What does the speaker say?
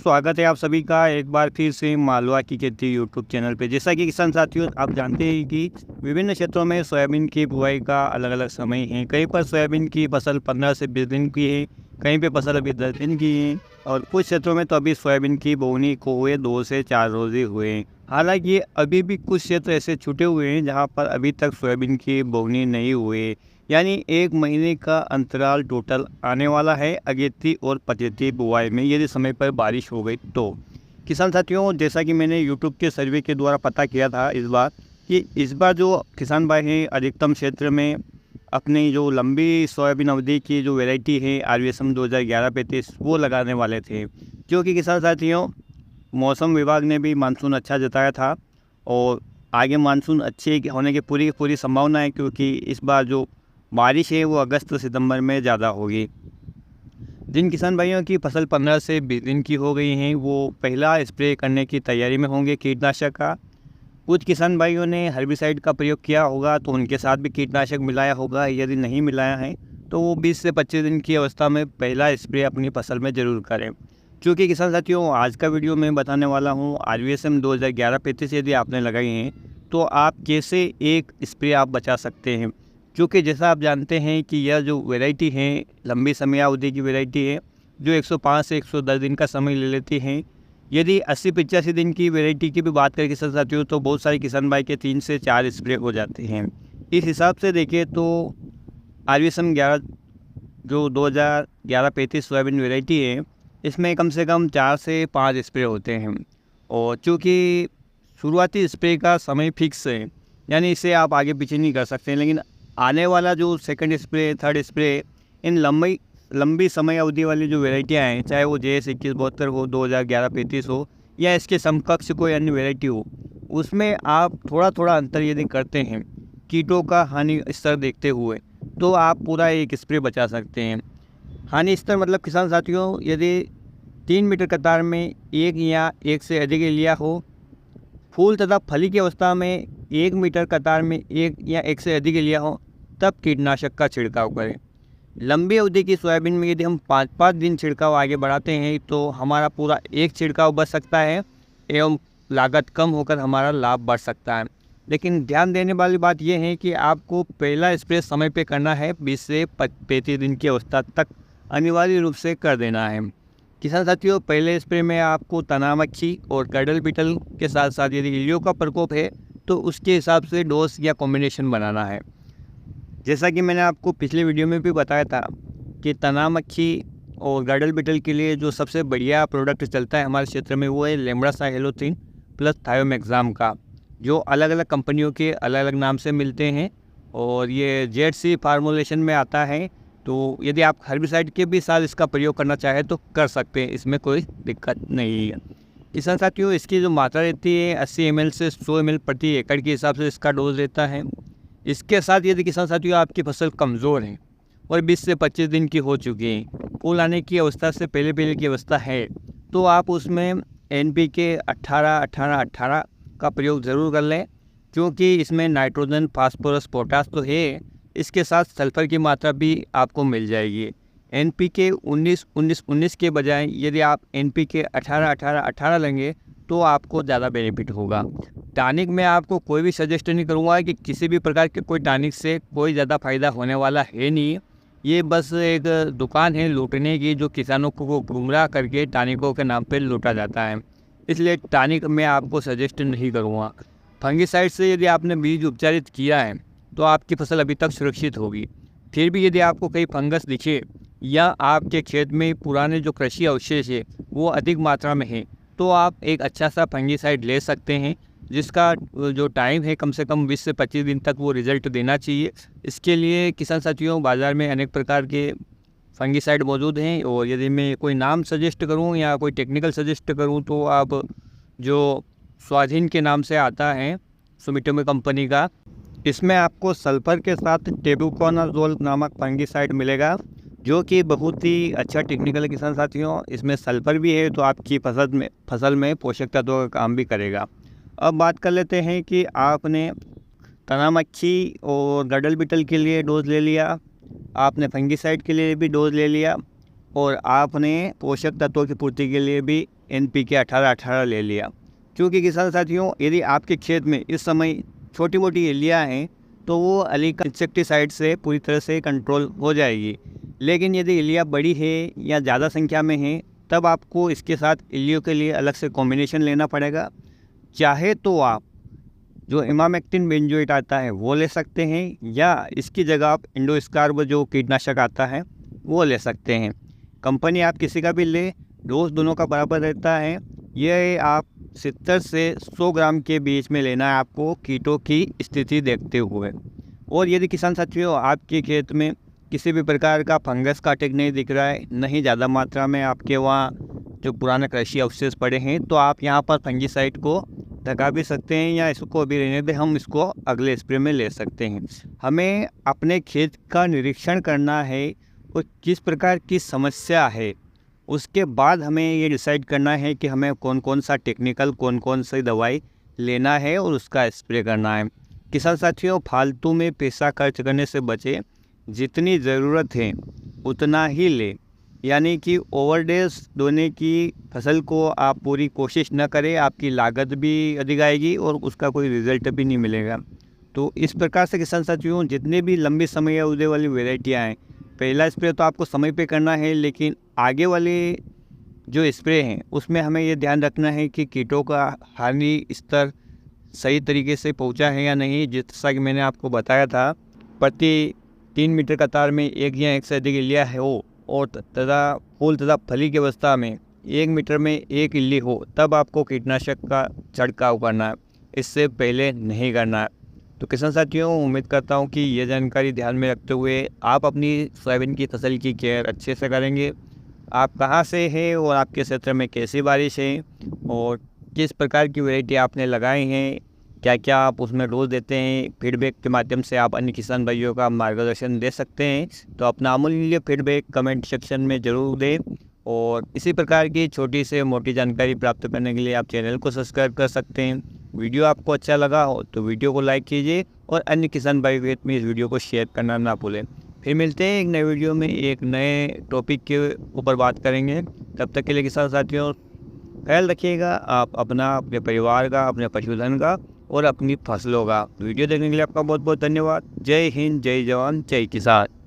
स्वागत है आप सभी का एक बार फिर से मालवा की खेती यूट्यूब चैनल पे। जैसा कि किसान साथियों आप जानते हैं कि विभिन्न क्षेत्रों में सोयाबीन की बुआई का अलग अलग समय है। कहीं पर सोयाबीन की फसल 15 से 20 दिन की है, कहीं पे फसल अभी 10 दिन की है और कुछ क्षेत्रों में तो अभी सोयाबीन की बोवनी को हुए 2 से 4 रोज ही हुए हैं। हालांकि अभी भी कुछ क्षेत्र ऐसे छूटे हुए हैं जहाँ पर अभी तक सोयाबीन की बोवनी नहीं हुई, यानी 1 महीने का अंतराल टोटल आने वाला है अगेती और पचेती बुआई में, यदि समय पर बारिश हो गई तो। किसान साथियों, जैसा कि मैंने यूट्यूब के सर्वे के द्वारा पता किया था इस बार जो किसान भाई हैं अधिकतम क्षेत्र में अपनी जो लंबी सोयाबीन अवधि की जो वैरायटी है RVSM 2011-35 वो लगाने वाले थे, क्योंकि किसान साथियों मौसम विभाग ने भी मानसून अच्छा जताया था और आगे मानसून अच्छे होने की पूरी संभावना है, क्योंकि इस बार जो बारिश है वो अगस्त सितंबर में ज़्यादा होगी। जिन किसान भाइयों की फसल 15 से 20 दिन की हो गई हैं वो पहला स्प्रे करने की तैयारी में होंगे कीटनाशक का। कुछ किसान भाइयों ने हर्बिसाइड का प्रयोग किया होगा तो उनके साथ भी कीटनाशक मिलाया होगा। यदि नहीं मिलाया है तो वो 20 से 25 दिन की अवस्था में पहला स्प्रे अपनी फसल में ज़रूर करें। क्योंकि किसान साथियों आज का वीडियो मैं बताने वाला हूँ RVSM 2011-35 यदि आपने लगाई हैं तो आप कैसे एक स्प्रे आप बचा सकते हैं। क्योंकि जैसा आप जानते हैं कि यह जो वैरायटी है लंबी समयावधि की वैरायटी है जो 105 से 110 दिन का समय ले लेती हैं। यदि 80-85 दिन की वैरायटी की भी बात करें किसान साथियों तो बहुत सारे किसान भाई के 3 से 4 स्प्रे हो जाते हैं। इस हिसाब से देखें तो RVSM 11 जो 2011-35 सोयाबीन वैरायटी है इसमें कम से कम 4 से 5 स्प्रे होते हैं। और चूँकि शुरुआती स्प्रे का समय फिक्स है, यानी इसे आप आगे पीछे नहीं कर सकते, लेकिन आने वाला जो सेकंड स्प्रे थर्ड स्प्रे इन लंबी समय अवधि वाली जो वैरायटियाँ हैं, चाहे वो JS 2172 हो, 2011-35 हो या इसके समकक्ष कोई अन्य वैरायटी हो, उसमें आप थोड़ा अंतर यदि करते हैं कीटों का हानि स्तर देखते हुए तो आप पूरा एक स्प्रे बचा सकते हैं। हानि स्तर मतलब किसान साथियों यदि 3 मीटर कतार में 1 या 1 से अधिक एलिया हो, फूल तथा फली की अवस्था में 1 मीटर कतार में 1 या 1 से अधिक एलिया हो तब कीटनाशक का छिड़काव करें। लंबी अवधि की सोयाबीन में यदि हम 5-5 दिन छिड़काव आगे बढ़ाते हैं तो हमारा पूरा एक छिड़काव बच सकता है एवं लागत कम होकर हमारा लाभ बढ़ सकता है। लेकिन ध्यान देने वाली बात यह है कि आपको पहला स्प्रे समय पे करना है, 20 से 35 दिन की अवस्था तक अनिवार्य रूप से कर देना है। किसान साथियों पहले स्प्रे में आपको तना मक्खी और कर्डल बीटल के साथ साथ यदि इल्लियों का प्रकोप है तो उसके हिसाब से डोज या कॉम्बिनेशन बनाना है। जैसा कि मैंने आपको पिछले वीडियो में भी बताया था कि तना मक्खी और गर्डल बीटल के लिए जो सबसे बढ़िया प्रोडक्ट चलता है हमारे क्षेत्र में वो है लेम्डासाइलोथ्रिन प्लस थायोमैक्साम का, जो अलग अलग कंपनियों के अलग अलग नाम से मिलते हैं और ये ZC फार्मूलेशन में आता है। तो यदि आप हर्बिसाइड के भी साथ इसका प्रयोग करना चाहें तो कर सकते हैं, इसमें कोई दिक्कत नहीं है। किसान साथियों इसकी जो मात्रा रहती है 80 ml से 100 ml प्रति एकड़ के हिसाब से इसका डोज रहता है। इसके साथ यदि किसान साथियों आपकी फसल कमज़ोर है और 20 से 25 दिन की हो चुकी है, फूल आने की अवस्था से पहले की अवस्था है, तो आप उसमें NPK 18-18-18 का प्रयोग ज़रूर कर लें, क्योंकि इसमें नाइट्रोजन फास्फोरस पोटास तो है, इसके साथ सल्फ़र की मात्रा भी आपको मिल जाएगी। NPK 19-19-19 के बजाय यदि आप NPK 18-18-18 लेंगे तो आपको ज़्यादा बेनिफिट होगा। टॉनिक में आपको कोई भी सजेस्ट नहीं करूँगा कि किसी भी प्रकार के कोई टॉनिक से कोई ज़्यादा फ़ायदा होने वाला है नहीं। ये बस एक दुकान है लूटने की, जो किसानों को गुमराह करके टॉनिकों के नाम पर लूटा जाता है, इसलिए टॉनिक मैं आपको सजेस्ट नहीं करूँगा। फंगिसाइड से यदि आपने बीज उपचारित किया है तो आपकी फसल अभी तक सुरक्षित होगी। फिर भी यदि आपको कहीं फंगस दिखे या आपके खेत में पुराने जो कृषि अवशेष है वो अधिक मात्रा में है तो आप एक अच्छा सा फंगिसाइड ले सकते हैं, जिसका जो टाइम है कम से कम 20 से 25 दिन तक वो रिज़ल्ट देना चाहिए। इसके लिए किसान साथियों बाज़ार में अनेक प्रकार के फंगिसाइड मौजूद हैं और यदि मैं कोई नाम सजेस्ट करूं या कोई टेक्निकल सजेस्ट करूं तो आप जो स्वाधीन के नाम से आता है सुमिटोमो कंपनी का, इसमें आपको सल्फ़र के साथ टेबुकोनाजोल नामक फंगिसाइड मिलेगा, जो कि बहुत ही अच्छा टेक्निकल है किसान साथियों। इसमें सल्फ़र भी है तो आपकी फसल में पोषक तत्वों का काम भी करेगा। अब बात कर लेते हैं कि आपने तना मक्खी और गर्डल बीटल के लिए डोज ले लिया, आपने फंगिसाइड के लिए भी डोज ले लिया, और आपने पोषक तत्वों की पूर्ति के लिए भी NPK 18-18 ले लिया। क्योंकि किसान साथियों, यदि आपके खेत में इस समय छोटी मोटी इल्लियाँ हैं तो वो अलीका इंसेक्टिसाइड से पूरी तरह से कंट्रोल हो जाएगी। लेकिन यदि इल्लियाँ बड़ी है या ज़्यादा संख्या में हैं, तब आपको इसके साथ इल्लियों के लिए अलग से कॉम्बिनेशन लेना पड़ेगा। चाहे तो आप जो इमामेक्टिन बेंजोएट आता है वो ले सकते हैं, या इसकी जगह आप इंडोस्कार्ब जो कीटनाशक आता है वो ले सकते हैं। कंपनी आप किसी का भी ले, डोज दोनों का बराबर रहता है। ये आप 70 से 100 ग्राम के बीच में लेना है आपको, कीटों की स्थिति देखते हुए। और यदि किसान साथियों आपके खेत में किसी भी प्रकार का फंगस का अटैक नहीं दिख रहा है, नहीं ज़्यादा मात्रा में आपके वहाँ जो पुराने कृषि अवशेष पड़े हैं, तो आप यहाँ पर फंगीसाइड को लगा भी सकते हैं, या इसको अभी रहने दें, हम इसको अगले स्प्रे में ले सकते हैं। हमें अपने खेत का निरीक्षण करना है और किस प्रकार की समस्या है, उसके बाद हमें ये डिसाइड करना है कि हमें कौन कौन सा टेक्निकल, कौन कौन सी दवाई लेना है और उसका स्प्रे करना है। किसान साथियों, फालतू में पैसा खर्च करने से बचे, जितनी ज़रूरत है उतना ही ले, यानी कि ओवरडोज देने की फसल को आप पूरी कोशिश न करें, आपकी लागत भी अधिक आएगी और उसका कोई रिज़ल्ट भी नहीं मिलेगा। तो इस प्रकार से किसान साथियों, जितने भी लंबी समय अवधि वाली वेराइटियाँ हैं, पहला स्प्रे तो आपको समय पे करना है, लेकिन आगे वाले जो स्प्रे हैं उसमें हमें ये ध्यान रखना है कि कीटों का हानि स्तर सही तरीके से पहुंचा है या नहीं। जैसा कि मैंने आपको बताया था, प्रति 3 मीटर कतार में एक या एक से अधिक इल्लियाँ हो, और तथा फूल तथा फली की अवस्था में 1 मीटर में 1 इल्ली हो, तब आपको कीटनाशक का छिड़काव करना है, इससे पहले नहीं करना है। तो किसान साथियों, उम्मीद करता हूँ कि ये जानकारी ध्यान में रखते हुए आप अपनी सोयाबीन की फसल की केयर अच्छे से करेंगे। आप कहाँ से हैं और आपके क्षेत्र में कैसी बारिश है और किस प्रकार की वैरायटी आपने लगाई हैं, क्या क्या आप उसमें डोज देते हैं, फीडबैक के माध्यम से आप अन्य किसान भाइयों का मार्गदर्शन दे सकते हैं। तो अपना अमूल्य फीडबैक कमेंट सेक्शन में ज़रूर दें, और इसी प्रकार की छोटी से मोटी जानकारी प्राप्त करने के लिए आप चैनल को सब्सक्राइब कर सकते हैं। वीडियो आपको अच्छा लगा हो तो वीडियो को लाइक कीजिए और अन्य किसान भाई में इस वीडियो को शेयर करना ना भूलें। फिर मिलते हैं एक नए वीडियो में एक नए टॉपिक के ऊपर बात करेंगे। तब तक के लिए किसान साथियों, ख्याल रखिएगा आप अपना, अपने परिवार का, अपने पशुधन का और अपनी फसलों का। वीडियो देखने के लिए आपका बहुत बहुत धन्यवाद। जय हिंद, जय जवान, जय किसान।